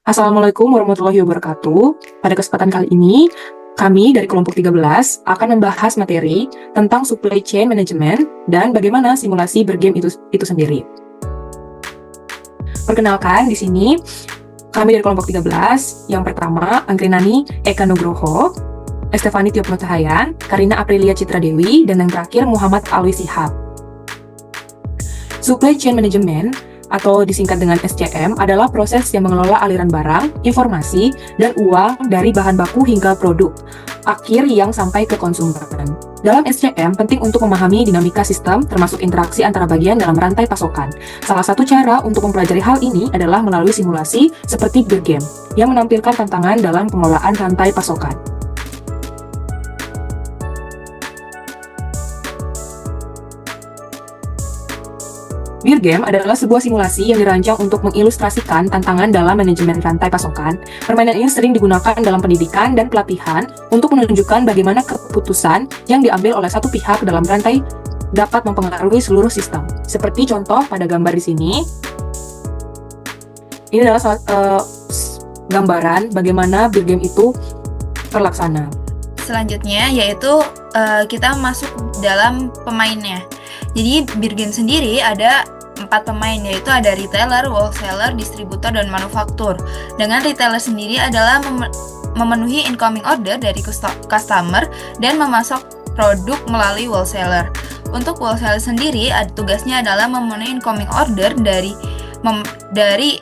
Assalamualaikum warahmatullahi wabarakatuh. Pada kesempatan kali ini, kami dari kelompok 13 akan membahas materi tentang supply chain management dan bagaimana simulasi bergame itu sendiri. Perkenalkan, di sini kami dari kelompok 13, yang pertama Anggrinani Eka Nugroho, Estefani Tio Purnotahayan, Karina Aprilia Citra Dewi, dan yang terakhir Muhammad Alwi Sihab. Supply chain management atau disingkat dengan SCM adalah proses yang mengelola aliran barang, informasi, dan uang dari bahan baku hingga produk akhir yang sampai ke konsumen. Dalam SCM, penting untuk memahami dinamika sistem termasuk interaksi antara bagian dalam rantai pasokan. Salah satu cara untuk mempelajari hal ini adalah melalui simulasi seperti Beer Game yang menampilkan tantangan dalam pengelolaan rantai pasokan. Beer Game adalah sebuah simulasi yang dirancang untuk mengilustrasikan tantangan dalam manajemen rantai pasokan. Permainan ini sering digunakan dalam pendidikan dan pelatihan untuk menunjukkan bagaimana keputusan yang diambil oleh satu pihak dalam rantai dapat mempengaruhi seluruh sistem. Seperti contoh pada gambar di sini, ini adalah gambaran bagaimana Beer Game itu terlaksana. Selanjutnya yaitu kita masuk dalam pemainnya. Jadi Beer Game sendiri ada 4 pemain, yaitu ada retailer, wholesaler, distributor, dan manufaktur. Dengan retailer sendiri adalah memenuhi incoming order dari customer dan memasok produk melalui wholesaler. Untuk wholesaler sendiri, tugasnya adalah memenuhi incoming order dari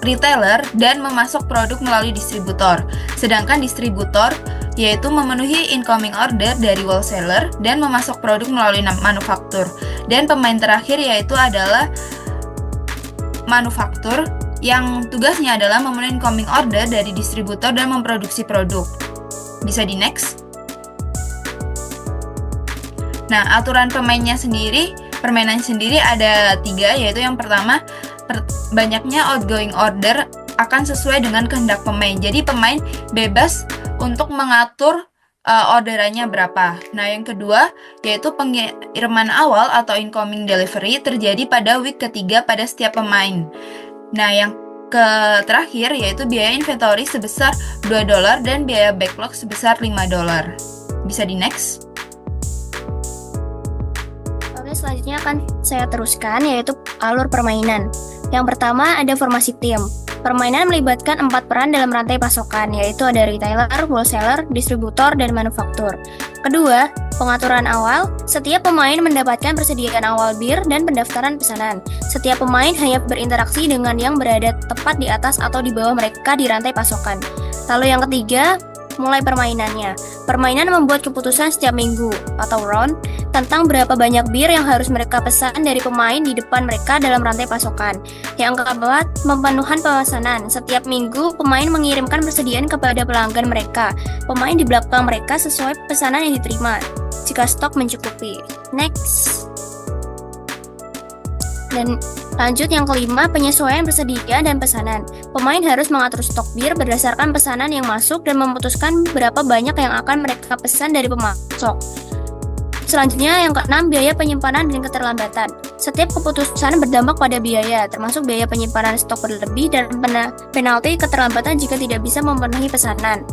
retailer dan memasok produk melalui distributor. Sedangkan distributor yaitu memenuhi incoming order dari wholesaler dan memasok produk melalui manufaktur. Dan pemain terakhir yaitu adalah manufaktur yang tugasnya adalah memenuhi incoming order dari distributor dan memproduksi produk. Bisa di next. Nah, aturan pemainnya sendiri, permainan sendiri ada 3, yaitu yang pertama, banyaknya outgoing order akan sesuai dengan kehendak pemain. Jadi pemain bebas untuk mengatur orderannya berapa. Nah, yang kedua yaitu pengiriman awal atau incoming delivery terjadi pada week ketiga pada setiap pemain. Nah, yang terakhir yaitu biaya inventory sebesar $2 dan biaya backlog sebesar $5. Bisa di next. Oke, selanjutnya akan saya teruskan yaitu alur permainan. Yang pertama ada formasi tim. Permainan melibatkan 4 peran dalam rantai pasokan, yaitu ada retailer, wholesaler, distributor, dan manufaktur. Kedua, pengaturan awal. Setiap pemain mendapatkan persediaan awal bir dan pendaftaran pesanan. Setiap pemain hanya berinteraksi dengan yang berada tepat di atas atau di bawah mereka di rantai pasokan. Lalu yang ketiga, mulai permainannya. Permainan membuat keputusan setiap minggu atau round tentang berapa banyak bir yang harus mereka pesan dari pemain di depan mereka dalam rantai pasokan. Yang keempat, pemenuhan pemesanan. Setiap minggu, pemain mengirimkan persediaan kepada pelanggan mereka. Pemain di belakang mereka sesuai pesanan yang diterima, jika stok mencukupi. Next. Dan lanjut yang kelima, penyesuaian persediaan dan pesanan. Pemain harus mengatur stok bir berdasarkan pesanan yang masuk dan memutuskan berapa banyak yang akan mereka pesan dari pemasok. Selanjutnya yang keenam, biaya penyimpanan dan keterlambatan. Setiap keputusan berdampak pada biaya, termasuk biaya penyimpanan stok berlebih dan penalti keterlambatan jika tidak bisa memenuhi pesanan.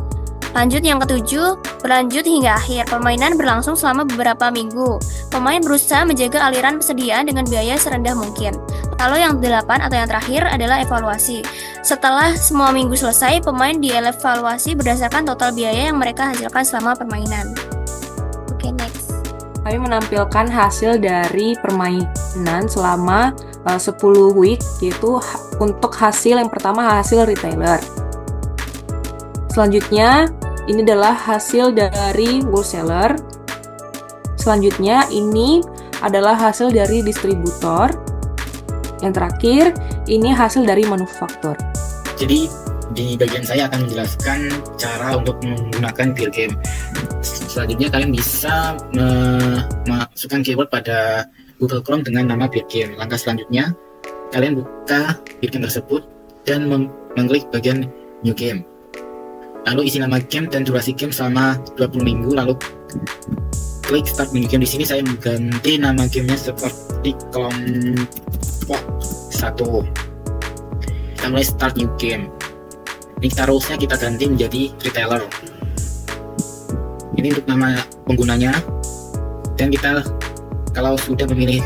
Lanjut yang ketujuh, berlanjut hingga akhir. Permainan berlangsung selama beberapa minggu. Pemain berusaha menjaga aliran persediaan dengan biaya serendah mungkin. Lalu yang 8 atau yang terakhir adalah evaluasi. Setelah semua minggu selesai, pemain dievaluasi berdasarkan total biaya yang mereka hasilkan selama permainan. Oke, next. Kami menampilkan hasil dari permainan selama 10 week, yaitu untuk hasil yang pertama hasil retailer. Selanjutnya, ini adalah hasil dari wholesaler. Selanjutnya, ini adalah hasil dari distributor. Yang terakhir, ini hasil dari manufaktur. Jadi, di bagian saya akan menjelaskan cara untuk menggunakan Beer Game. Selanjutnya, kalian bisa memasukkan keyword pada Google Chrome dengan nama Beer Game. Langkah selanjutnya, kalian buka Beer Game tersebut dan mengklik bagian New Game. Lalu isi nama game dan durasi game selama 20 minggu, lalu klik start new game. Di sini saya mengganti nama gamenya seperti kelompok 1. Kita mulai start new game. kita rules-nya kita ganti menjadi retailer. Ini untuk nama penggunanya, dan kita kalau sudah memilih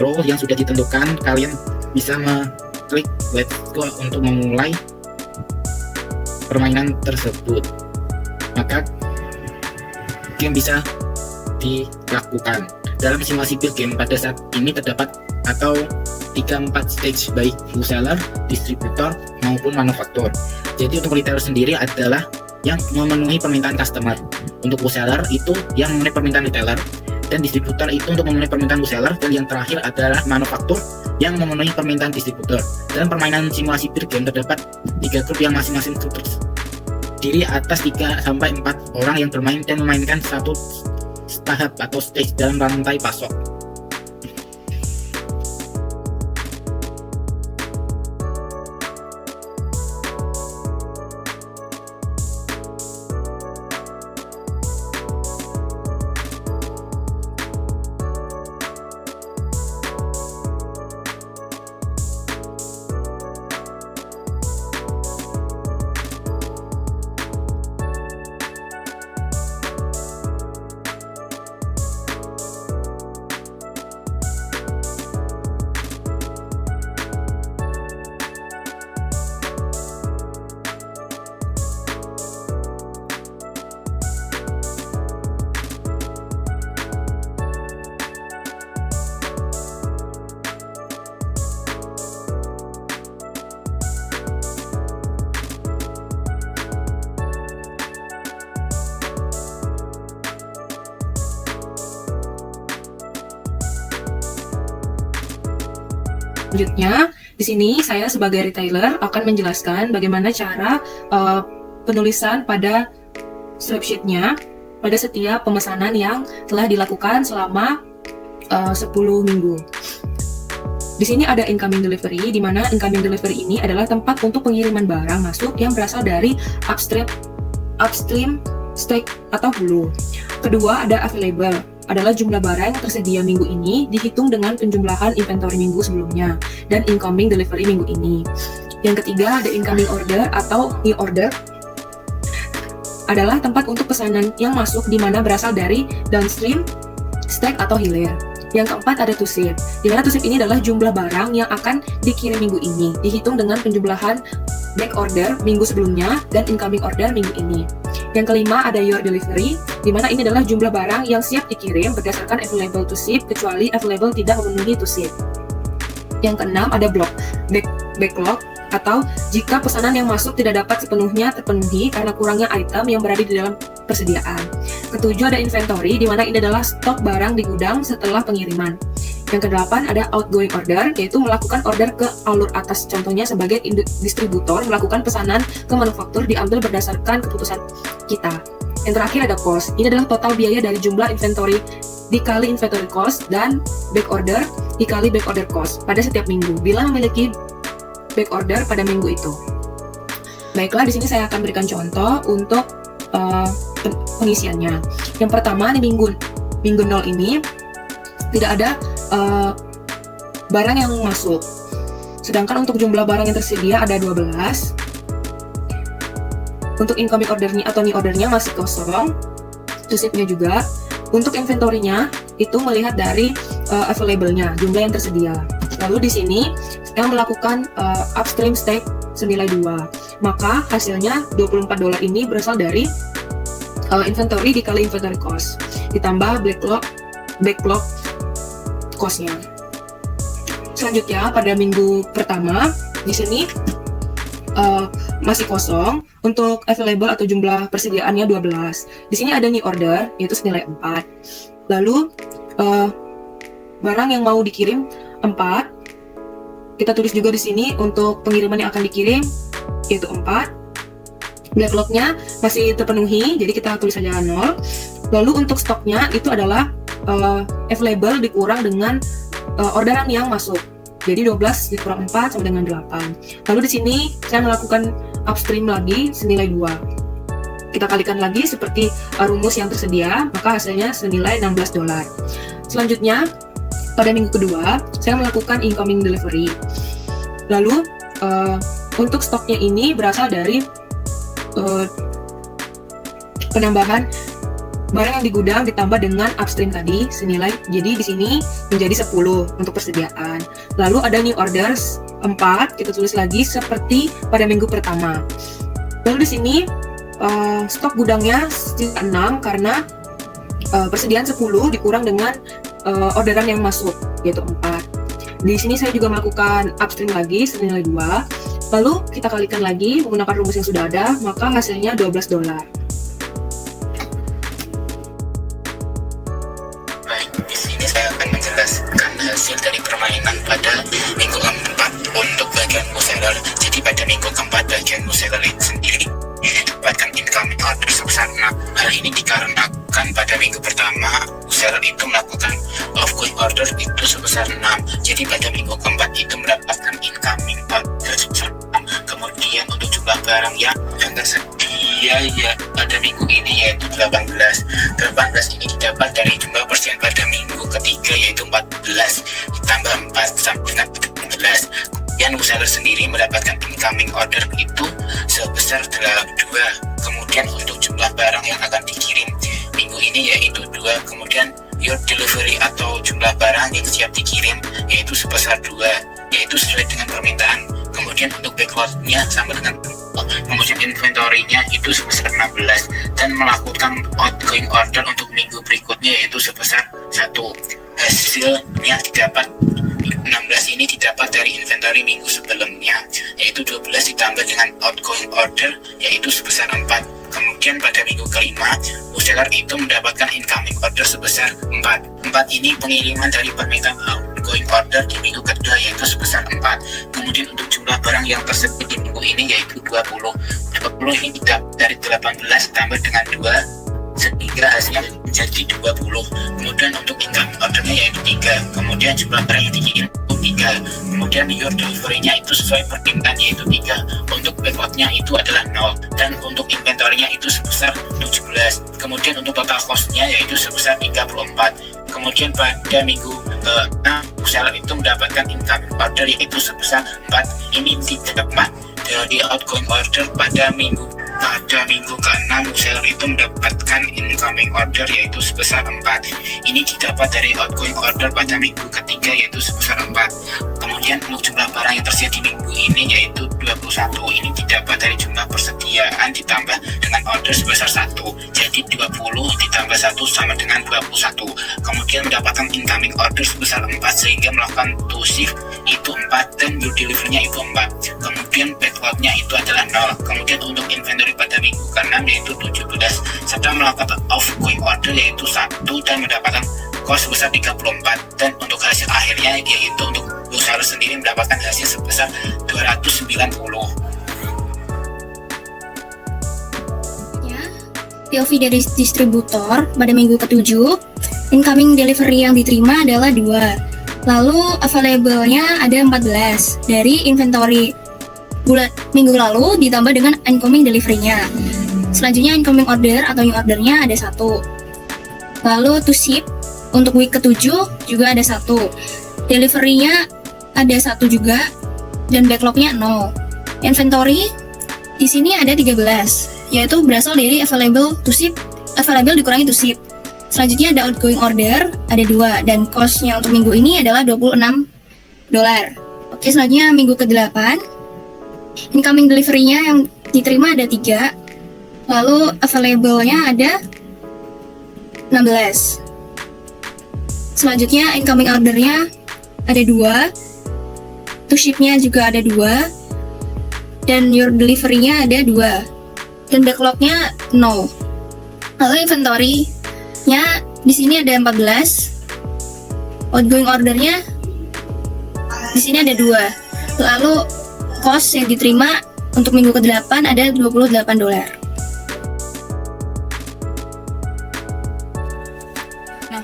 role yang sudah ditentukan, kalian bisa mengklik let's go untuk memulai permainan tersebut. Maka game bisa dilakukan. Dalam simulasi build game pada saat ini terdapat atau 3-4 stage, baik wholesaler, distributor maupun manufaktur. Jadi untuk retailer sendiri adalah yang memenuhi permintaan customer. Untuk wholesaler itu yang memenuhi permintaan retailer, dan distributor itu untuk memenuhi permintaan wholesaler, dan yang terakhir adalah manufaktur yang memenuhi permintaan distributor. Dalam permainan simulasi build game terdapat 3 grup yang masing-masing terdiri atas 3-4 orang yang bermain dan memainkan satu tahap atau stage dalam rantai pasok. Selanjutnya, di sini saya sebagai retailer akan menjelaskan bagaimana cara penulisan pada slipsheet-nya pada setiap pemesanan yang telah dilakukan selama 10 minggu. Di sini ada incoming delivery, di mana incoming delivery ini adalah tempat untuk pengiriman barang masuk yang berasal dari upstream stack atau hulu. Kedua, ada available, adalah jumlah barang yang tersedia minggu ini dihitung dengan penjumlahan inventory minggu sebelumnya dan incoming delivery minggu ini. Yang ketiga, ada incoming order atau new order, adalah tempat untuk pesanan yang masuk di mana berasal dari downstream stack atau hilir. Yang keempat, ada to ship, di mana to ship ini adalah jumlah barang yang akan dikirim minggu ini dihitung dengan penjumlahan back order minggu sebelumnya dan incoming order minggu ini. Yang kelima, ada your delivery, di mana ini adalah jumlah barang yang siap dikirim berdasarkan available to ship kecuali available tidak memenuhi to ship. Yang keenam, ada backlog, atau jika pesanan yang masuk tidak dapat sepenuhnya terpenuhi karena kurangnya item yang berada di dalam persediaan. Ketujuh, ada inventory, di mana ini adalah stok barang di gudang setelah pengiriman. Yang kedelapan, ada outgoing order, yaitu melakukan order ke alur atas. Contohnya sebagai distributor melakukan pesanan ke manufaktur diambil berdasarkan keputusan kita. Yang terakhir, ada cost. Ini adalah total biaya dari jumlah inventory dikali inventory cost dan back order dikali back order cost pada setiap minggu bila memiliki back order pada minggu itu. Baiklah, di sini saya akan berikan contoh untuk pengisiannya. Yang pertama, di minggu 0 ini tidak ada barang yang masuk. Sedangkan untuk jumlah barang yang tersedia ada 12. Untuk incoming ordernya atau new ordernya masih kosong. To ship-nya juga. Untuk inventory-nya itu melihat dari available-nya, jumlah yang tersedia. Lalu di sini yang melakukan upstream stack senilai 2. Maka hasilnya $24 ini berasal dari inventory dikali inventory cost ditambah backlog cost-nya. Selanjutnya pada minggu pertama di sini masih kosong. Untuk available atau jumlah persediaannya 12. Di sini ada new order yaitu senilai 4. Lalu barang yang mau dikirim 4. Kita tulis juga di sini untuk pengiriman yang akan dikirim yaitu 4. Backlog-nya masih terpenuhi, jadi kita tulis saja 0. Lalu untuk stoknya itu adalah available dikurang dengan orderan yang masuk. Jadi 12 dikurang 4 sama dengan 8. Lalu di sini saya melakukan upstream lagi senilai 2. Kita kalikan lagi seperti rumus yang tersedia, maka hasilnya senilai $16. Selanjutnya, pada minggu kedua, saya melakukan incoming delivery. Lalu Untuk stoknya ini berasal dari penambahan barang yang di gudang ditambah dengan upstream tadi senilai, jadi di sini menjadi 10 untuk persediaan. Lalu ada new orders 4, kita tulis lagi seperti pada minggu pertama. Lalu di sini stok gudangnya 6 karena persediaan 10 dikurang dengan orderan yang masuk, yaitu 4. Di sini saya juga melakukan upstream lagi senilai 2. Lalu kita kalikan lagi menggunakan rumus yang sudah ada, maka hasilnya $12. Baik, di sini saya akan menjelaskan hasil dari permainan pada minggu keempat untuk bagian wholesaler. Jadi pada minggu keempat bagian wholesaler itu sendiri didapatkan incoming order sebesar 6. Hal ini dikarenakan pada minggu pertama wholesaler itu melakukan outgoing order itu sebesar 6. Jadi pada minggu keempat itu mendapatkan incoming order sebesar 6. Kemudian untuk jumlah barang yang tersedia ya pada minggu ini yaitu 18. 18 ini didapat dari jumlah persediaan pada minggu ketiga yaitu 14 ditambah 4 sampai dengan 14. Kemudian wholesaler sendiri mendapatkan incoming order itu sebesar 2. Kemudian untuk jumlah barang yang akan dikirim minggu ini yaitu 2. Kemudian your delivery atau jumlah barang yang siap dikirim yaitu sebesar 2, yaitu sesuai dengan permintaan. Kemudian untuk backlog-nya sama dengan 2. Kemudian inventory-nya itu sebesar 16 dan melakukan outgoing order untuk minggu berikutnya yaitu sebesar 1. Hasilnya didapat 16 ini didapat dari inventory minggu sebelumnya yaitu 12 ditambah dengan outgoing order yaitu sebesar 4. Kemudian pada minggu kelima wholesaler itu mendapatkan incoming order sebesar 4. 4 ini pengiriman dari permintaan outgoing order di minggu kedua yaitu sebesar 4. Kemudian untuk jumlah barang yang tersebut di minggu ini yaitu 20. 20 ini didapat dari 18 ditambah dengan 2 sehingga hasilnya menjadi 20. Kemudian untuk incoming ordernya yaitu 3. Kemudian jumlah barang yang dikirim itu 3. Kemudian your delivery-nya itu sesuai permintaan yaitu 3. Untuk backlog-nya itu adalah 0 dan untuk inventory-nya itu sebesar 17. Kemudian untuk total cost-nya yaitu sebesar 34. Kemudian pada minggu wholesaler itu mendapatkan incoming order yaitu sebesar 4. Ini didapat dari outgoing order pada minggu ke-6 wholesaler itu mendapatkan incoming order yaitu sebesar 4. Ini didapat dari outgoing order pada minggu ketiga yaitu sebesar 4. Kemudian untuk jumlah barang yang tersedia di minggu ini yaitu 21. Ini didapat dari jumlah persediaan ditambah dengan order sebesar 1. Jadi 20 ditambah 1 sama dengan 21. Kemudian mendapatkan incoming order sebesar 4 sehingga melakukan to shift itu 4 dan your delivery-nya itu 4. Kemudian backlog-nya itu adalah 0. Kemudian untuk inventory pada minggu ke-6 yaitu 17 serta melakukan outgoing order yaitu 1 dan mendapatkan cost sebesar 34. Dan untuk hasil akhirnya yaitu untuk wholesaler sendiri mendapatkan hasil sebesar 290. Ya, POV dari distributor pada minggu ke-7, incoming delivery yang diterima adalah 2. Lalu available-nya ada 14 dari inventory minggu lalu ditambah dengan incoming delivery-nya. Selanjutnya incoming order atau new order-nya ada 1. Lalu to ship untuk week ke-7 juga ada 1. Delivery-nya ada 1 juga dan backlog-nya 0. Inventory di sini ada 13, yaitu berasal dari available to ship, available dikurangi to ship. Selanjutnya ada outgoing order ada 2 dan cost-nya untuk minggu ini adalah $26. Oke, selanjutnya minggu ke-8. Incoming delivery-nya yang diterima ada 3. Lalu available-nya ada 16. Selanjutnya incoming order-nya ada 2. To ship-nya juga ada 2. Dan your delivery-nya ada 2. Dan backlog-nya 0. Lalu inventory-nya di sini ada 14. Outgoing order-nya di sini ada 2. Lalu cost yang diterima untuk minggu ke-8 ada $28. Nah,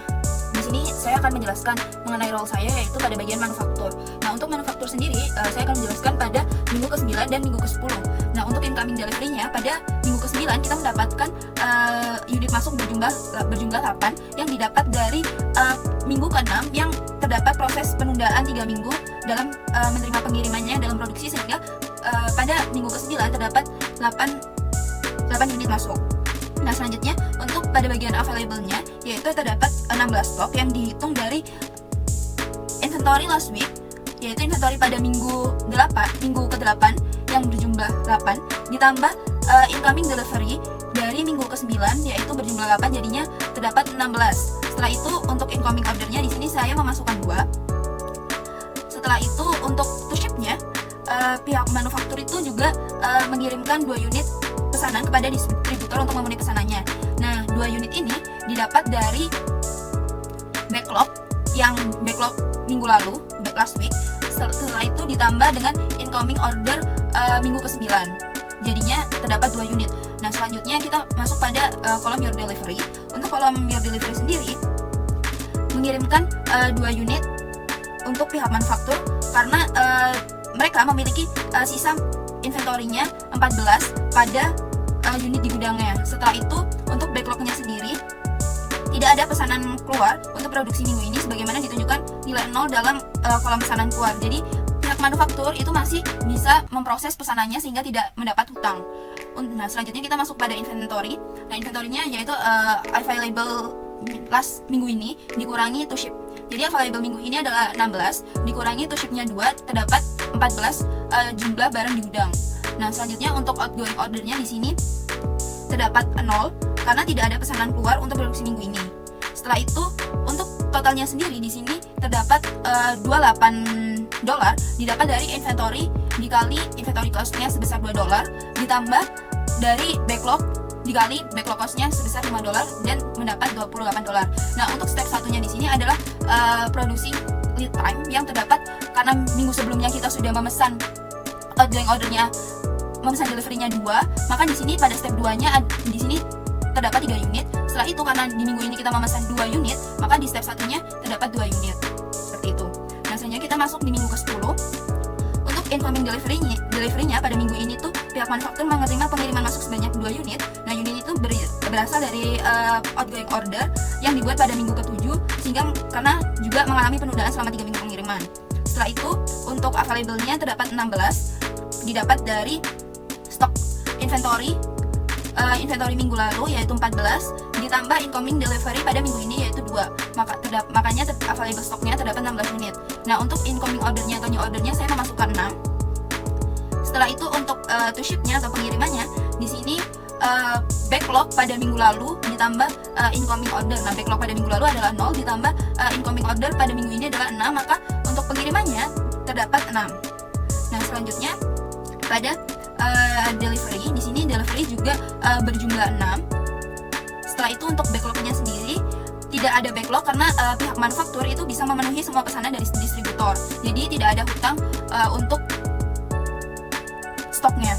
di sini saya akan menjelaskan mengenai role saya yaitu pada bagian manufaktur. Nah, untuk manufaktur sendiri saya akan menjelaskan pada minggu ke-9 dan minggu ke-10. Nah, untuk incoming delivery-nya pada minggu ke-9 kita mendapatkan unit masuk berjumlah 8 yang didapat dari minggu ke-6 yang terdapat proses penundaan 3 minggu dalam menerima pengirimannya dalam produksi, sehingga pada minggu ke-9 terdapat 8 unit masuk. Nah, selanjutnya untuk pada bagian available-nya, yaitu terdapat 16 stok yang dihitung dari inventory last week, yaitu inventory pada minggu ke-8 yang berjumlah 8, ditambah incoming delivery dari minggu ke-9 yaitu berjumlah 8, jadinya terdapat 16. Setelah itu untuk incoming ordernya di sini saya memasukkan 2. Setelah itu untuk to ship-nya, pihak manufaktur itu juga mengirimkan 2 unit pesanan kepada distributor untuk memenuhi pesanannya. Nah, 2 unit ini didapat dari backlog minggu lalu, last week. Setelah itu ditambah dengan incoming order minggu ke-9, jadinya terdapat 2 unit. Nah, selanjutnya kita masuk pada kolom your delivery. Untuk kolom your delivery sendiri mengirimkan 2 unit untuk pihak manufaktur karena mereka memiliki sisa inventory-nya 14 pada unit di gudangnya. Setelah itu untuk backlog-nya sendiri tidak ada pesanan keluar untuk produksi minggu ini sebagaimana ditunjukkan nilai 0 dalam kolom pesanan keluar. Jadi pihak manufaktur itu masih bisa memproses pesanannya sehingga tidak mendapat hutang. Nah, selanjutnya kita masuk pada inventory. Nah, inventory-nya yaitu available last minggu ini dikurangi to ship. Jadi available minggu ini adalah 16, dikurangi to ship-nya 2, terdapat 14 jumlah barang di gudang. Nah, selanjutnya untuk outgoing ordernya di sini terdapat 0 karena tidak ada pesanan keluar untuk produksi minggu ini. Setelah itu untuk totalnya sendiri di sini terdapat $28 didapat dari inventory dikali inventory cost-nya sebesar $2 ditambah dari backlog dikali backlog cost-nya sebesar $5 dan mendapat $28. Nah, untuk step satunya di sini adalah produksi lead time yang terdapat karena minggu sebelumnya kita sudah memesan outgoing ordernya, memesan delivery-nya 2, maka di sini pada step 2-nya di sini terdapat 3 unit. Setelah itu karena di minggu ini kita memesan 2 unit, maka di step satunya terdapat 2 unit. Seperti itu. Nah, selanjutnya kita masuk di minggu ke-10. Untuk incoming delivery-nya pada minggu ini tuh pihak manufaktur menerima pengiriman masuk sebanyak 2 unit. Nah, unit itu berasal dari outgoing order yang dibuat pada minggu ke-7 sehingga karena juga mengalami penundaan selama 3 minggu pengiriman. Setelah itu untuk available-nya terdapat 16 didapat dari stok inventory minggu lalu yaitu 14 ditambah incoming delivery pada minggu ini yaitu 2, makanya available stoknya terdapat 16 unit. Nah, untuk incoming ordernya atau new ordernya saya memasukkan 6. Setelah itu untuk to shipnya atau pengirimannya di sini backlog pada minggu lalu ditambah incoming order. Nah, backlog pada minggu lalu adalah 0 ditambah incoming order pada minggu ini adalah 6, maka untuk pengirimannya terdapat 6. Nah, selanjutnya pada delivery, di sini delivery juga berjumlah 6. Setelah itu untuk backlognya sendiri tidak ada backlog karena pihak manufaktur itu bisa memenuhi semua pesanan dari distributor. Jadi tidak ada hutang untuk stoknya.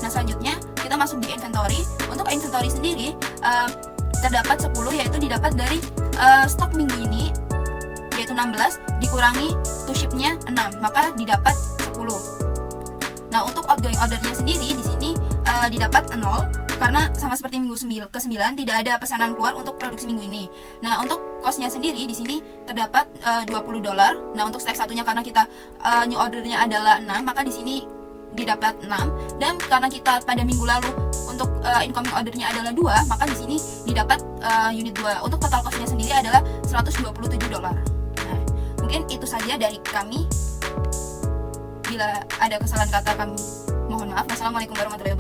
Nah, selanjutnya kita masuk di inventory. Untuk inventory sendiri terdapat 10 yaitu didapat dari stok minggu ini yaitu 16 dikurangi to ship-nya 6, maka didapat 10. Nah, untuk outgoing ordernya sendiri di sini didapat 0 karena sama seperti minggu ke-9 tidak ada pesanan keluar untuk produksi minggu ini. Nah, untuk cost-nya sendiri di sini terdapat $20. Nah, untuk step satunya karena kita new ordernya adalah 6, maka di sini didapat 6, dan karena kita pada minggu lalu untuk incoming ordernya adalah 2, maka di sini didapat unit 2. Untuk total cost-nya sendiri adalah $127. Nah, mungkin itu saja dari kami. Bila ada kesalahan kata kami mohon maaf. Wassalamualaikum warahmatullahi wabarakatuh.